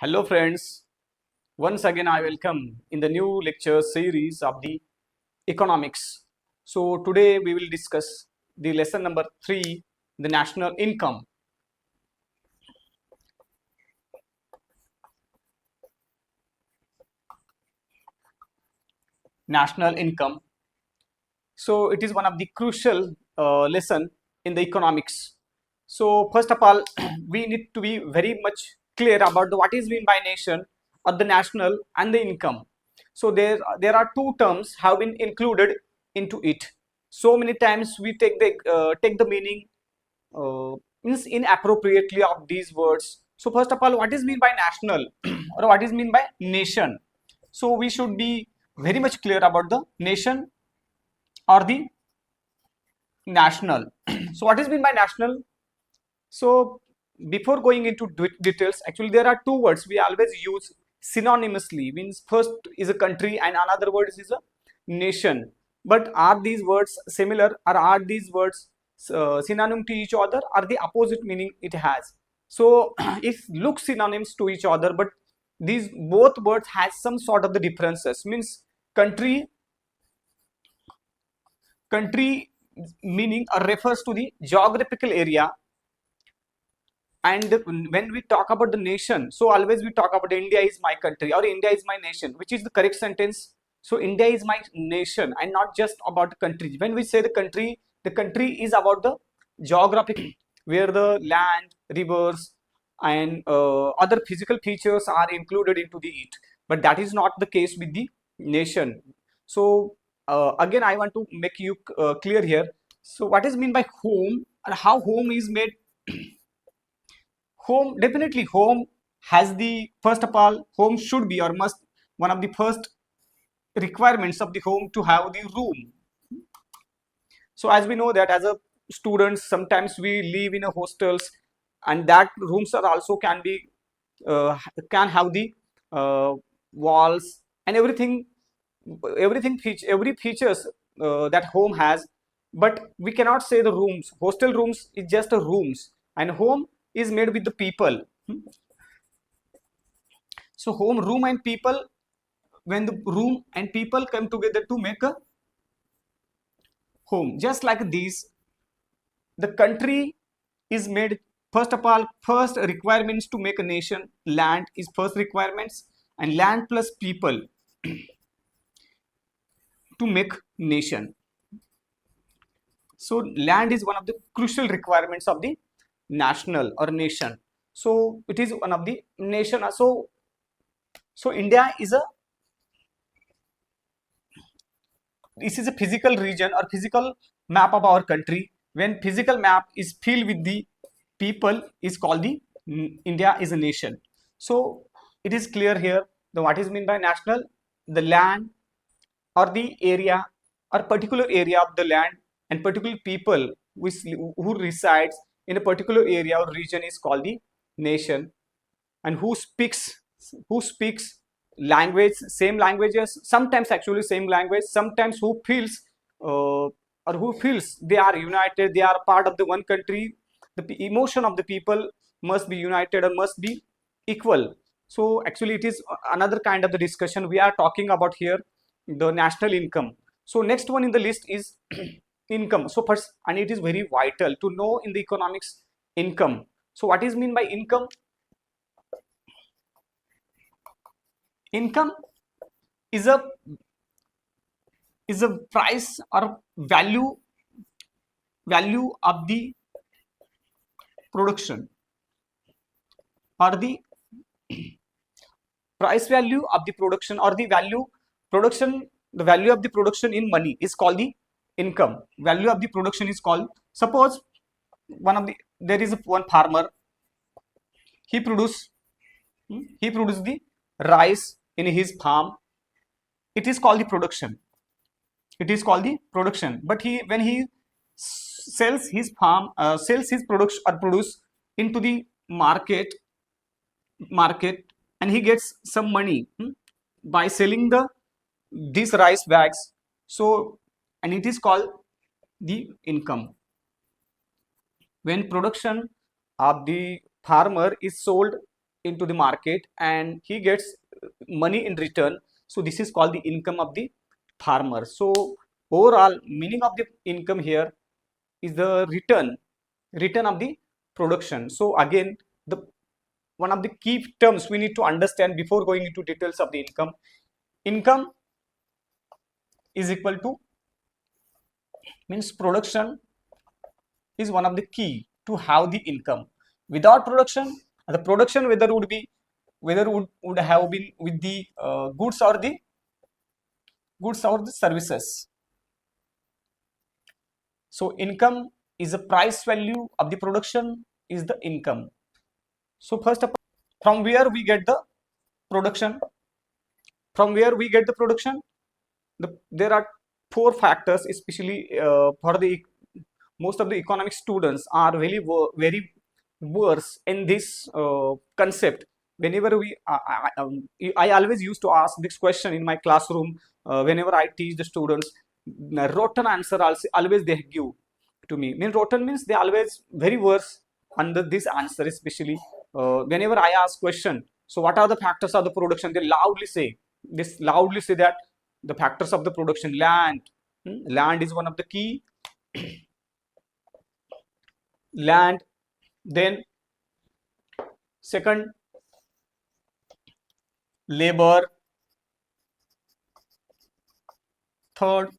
Hello friends, once again I welcome in the new lecture series of the economics. So today we will discuss the lesson number 3, the national income. National income. So it is one of the crucial lesson in the economics. So first of all, we need to be very much clear about what is meant by nation or the national and the income. So there are two terms have been included into it. So many times we take the meaning uh, means inappropriately of these words. So first of all, what is mean by national or what is mean by nation? So we should be very much clear about the nation or the national. So what is mean by national? So before going into details, actually there are two words we always use synonymously. Means first is a country and another word is a nation. But are these words similar or are these words synonym to each other or the opposite meaning it has? So it looks synonyms to each other, but these both words has some sort of the differences. Means country meaning refers to the geographical area, and when we talk about the nation, so always we talk about India is my country or India is my nation, which is the correct sentence. So India is my nation and not just about the country. When we say the country is about the geographic where the land, rivers, and other physical features are included into the it, but that is not the case with the nation. So again I want to make you clear here. So what is mean by home and how home is made? Home, definitely home has the, first of all, home should be or must, one of the first requirements of the home to have the room. So as we know that as a students, sometimes we live in a hostels, and that rooms are also can be uh, can have the walls and every features that home has. But we cannot say the rooms, hostel rooms is just a rooms, and home is made with the people. So home, room and people, when the room and people come together to make a home, just like these, the country is made, first of all, first requirements to make a nation, land is first requirements, and land plus people to make nation. So land is one of the crucial requirements of the national or nation. So it is one of the nation. So India is a, this is a physical region or physical map of our country. When physical map is filled with the people is called the India is a nation. So it is clear here the what is meant by national, the land or the area or particular area of the land and particular people who resides in a particular area or region is called the nation. And who speaks language, same languages, sometimes actually same language, sometimes who feels or who feels they are united, they are part of the one country, the emotion of the people must be united or must be equal. So actually it is another kind of the discussion we are talking about here, the national income. So next one in the list is income. So first, and it is very vital to know in the economics income. So what is mean by income? Income is a price or value of the production, or the price value of the production, or the value production, the value of the production in money is called the income. Value of the production is called, suppose one of the, there is one farmer, he produce he produce the rice in his farm, it is called the production, it is called the production. But he, when he sells his farm, sells his production or produce into the market, and he gets some money by selling the these rice bags. So, and it is called the income. When production of the farmer is sold into the market and he gets money in return. So this is called the income of the farmer. So overall meaning of the income here is the return of the production. So again, the one of the key terms we need to understand before going into details of the income. Income is equal to, means production is one of the key to have the income. Without production, the production whether would have been with the goods or the services. So income is the price value of the production is the income. So first of all, from where we get the production? From where we get the production? There are four factors, especially for the most of the economic students are very worse in this concept. Whenever I always used to ask this question in my classroom whenever I teach the students. Rotten answer also always they give to me. Mean rotten means they always very worse under this answer, especially whenever I ask question. So what are the factors of the production? They loudly say that the factors of the production, land is one of the key. Land, then second labor, third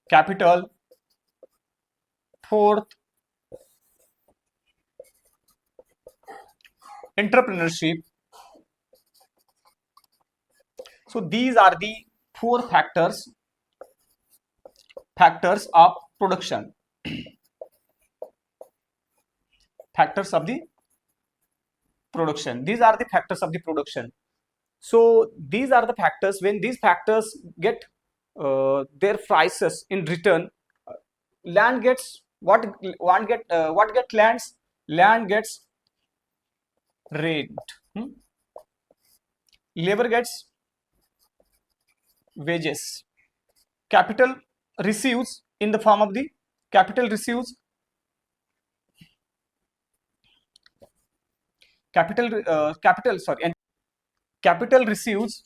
capital, fourth entrepreneurship. So these are the four factors of production. Factors of the production. These are the factors of the production. So these are the factors. When these factors get their prices in return, land gets what get lands? Land gets rent. Labor gets wages. Capital receives in the form of the capital receives capital receives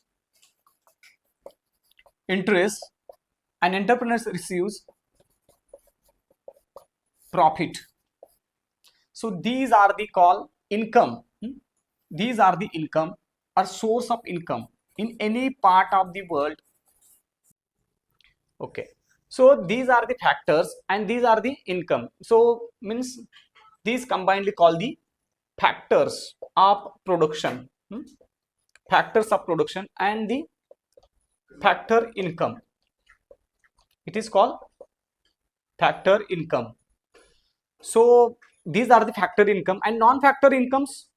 interest and entrepreneurs receives profit. So these are the called income. These are the income or source of income in any part of the world. Okay, so these are the factors and these are the income. So means these combinedly called the factors of production. Factors of production and the factor income. It is called factor income. So these are the factor income and non-factor incomes.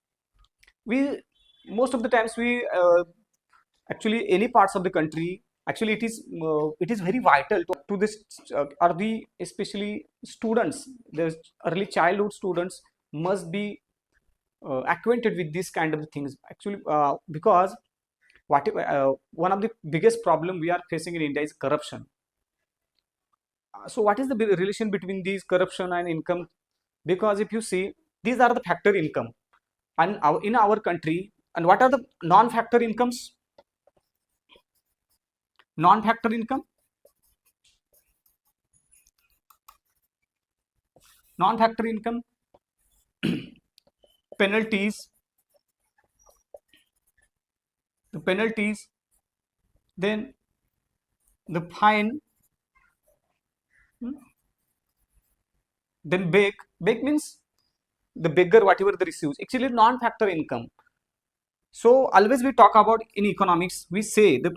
We most of the times we actually any parts of the country, actually it is very vital to this are the especially students, the early childhood students must be acquainted with this kind of things actually, because one of the biggest problem we are facing in India is corruption. So what is the relation between these corruption and income? Because if you see, these are the factor income and in our country. And what are the non-factor incomes? Non-factor income, non-factor income, penalties, then the fine, then bake means the beggar whatever they receives, actually non-factor income. So always we talk about in economics, we say the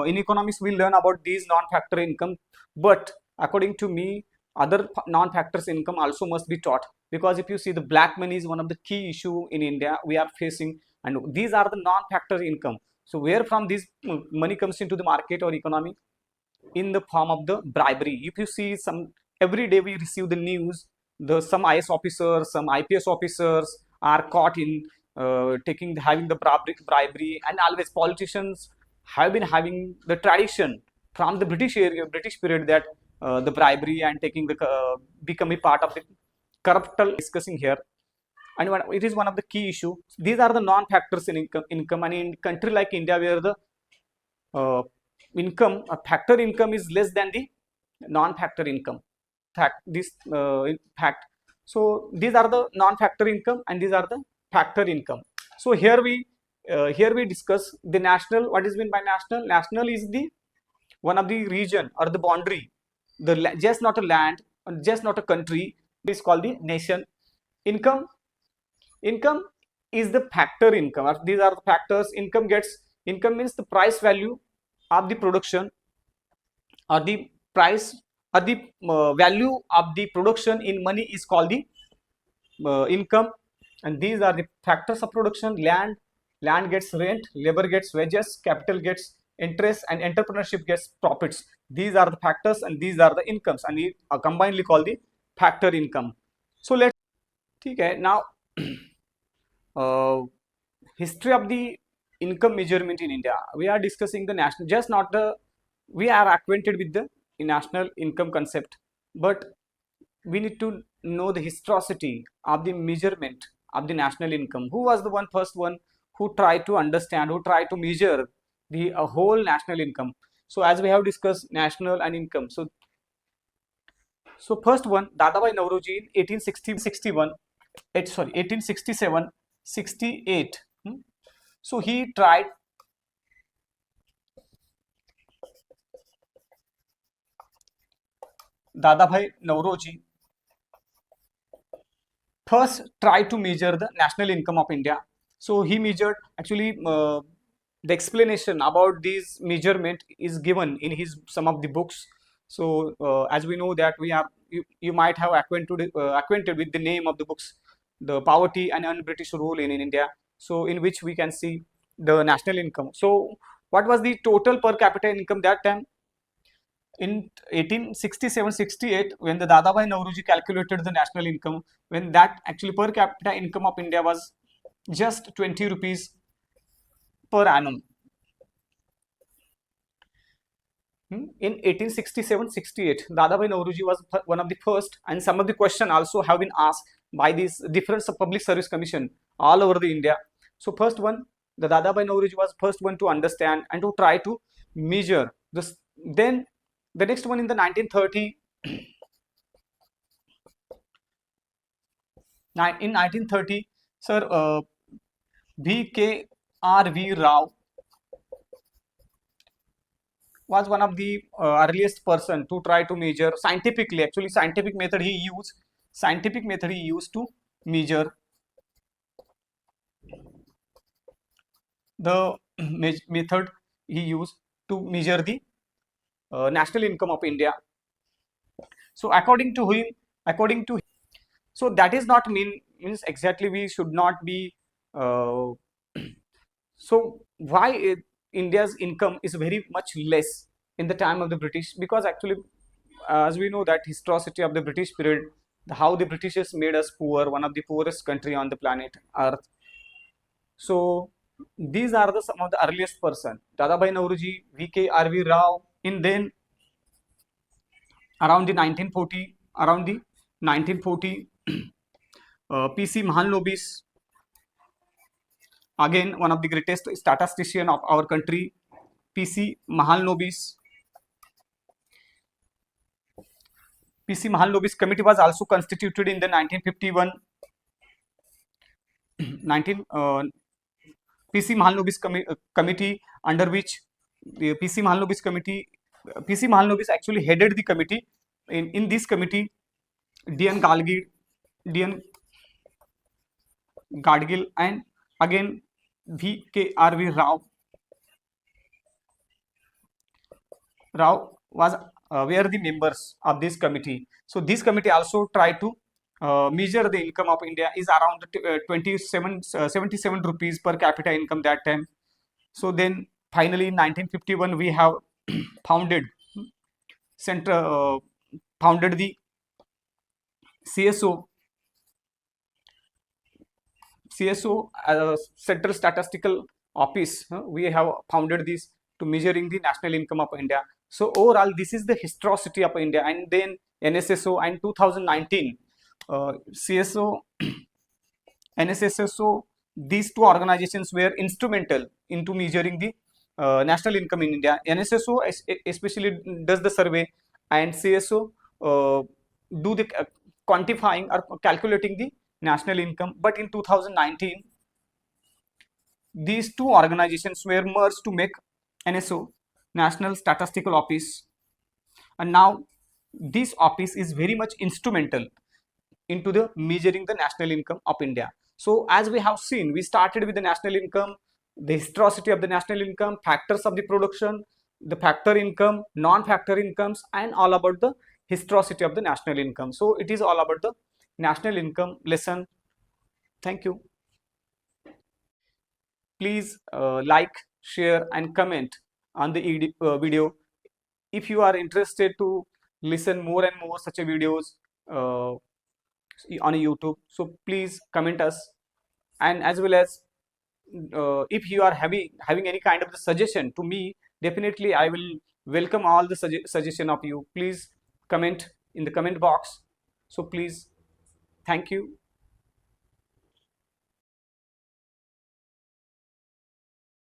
in economics we learn about these non-factor income, but according to me other non-factors income also must be taught, because if you see the black money is one of the key issue in India we are facing, and these are the non-factor income. So where from this money comes into the market or economy? In the form of the bribery. If you see some every day we receive the news, the some IS officers, some IPS officers are caught in having the bribery, and always politicians have been having the tradition from the British period that the bribery and taking the become a part of the corruptal discussing here. and it is one of the key issue. These are the non-factors in income, and in country like India, where the income, a factor income is less than the non-factor income. Fact. So these are the non-factor income, and these are the factor income. So here we discuss the national. What is meant by national? National is the one of the region or the boundary, just not a land, just not a country. It is called the nation. Income is the factor income. These are the factors. Income means the price value of the production, or the price, or the value of the production in money is called the income. And these are the factors of production. Land gets rent, labor gets wages, capital gets interest, and entrepreneurship gets profits. These are the factors, and these are the incomes, and we are combinedly called the factor income. So let's okay now history of the income measurement in India. We are discussing the national, just not the, we are acquainted with the national income concept, but we need to know the historicity of the measurement of the national income. Who was the first one who tried to understand, who tried to measure the whole national income? So as we have discussed national and income, so first one, Dadabhai Nauroji in 1861, 1867, 68. So he tried Dadabhai Nauroji first tried to measure the national income of India. So he measured, actually the explanation about this measurement is given in his some of the books. So as we know that we have, you might have acquainted with the name of the books, the Poverty and Un-British Rule in India. So in which we can see the national income. So what was the total per capita income that time? In 1867-68, when the Dadabhai Nauroji calculated the national income, when that actually per capita income of India was just 20 rupees per annum. In 1867-68, Dadabhai Nauroji was one of the first, and some of the questions also have been asked by these different public service commission all over the India. So first one, the Dadabhai Nauroji was first one to understand and to try to measure this. Then the next one in the 1930, in 1930, sir, V.K.R.V. Rao was one of the earliest person to try to measure scientifically. Actually, scientific method he used to measure the method he used to measure the national income of India. So according to him, so that is not means exactly we should not be. So why India's income is very much less in the time of the British? Because actually, as we know that historicity of the British period, how the Britishers made us poor, one of the poorest country on the planet Earth. So these are some of the earliest person: Dadabhai Nauroji, V.K.R.V. Rao. In then around the 1940, P.C. Mahalanobis, again one of the greatest statistician of our country, P.C. Mahalanobis. P.C. Mahalanobis committee was also constituted in the 1951. P.C. Mahalanobis committee, under which the P.C. Mahalanobis committee, P.C. Mahalanobis actually headed the committee. In this committee, D.N. Gadgil, and again V.K.R.V. Rao was were the members of this committee. So this committee also tried to measure the income of India is around 77 rupees per capita income that time. So then finally in 1951 we have founded the CSO, Central Statistical Office. We have founded this to measuring the national income of India. So overall, this is the historicity of India. And then NSSO and 2019 CSO NSSO, these two organizations were instrumental into measuring the national income in India. NSSO especially does the survey, and CSO do the quantifying or calculating the national income. But in 2019, these two organizations were merged to make NSO, National Statistical Office, and now this office is very much instrumental into the measuring the national income of India. So as we have seen, we started with the national income, the historicity of the national income, factors of the production, the factor income, non-factor incomes, and all about the historicity of the national income. So it is all about the national income lesson. Thank you. Please like, share, and comment on the video. If you are interested to listen more and more such a videos uh, on YouTube, so please comment us. And as well as if you are having any kind of the suggestion to me, definitely I will welcome all the suggestion of you. Please comment in the comment box. So please, thank you.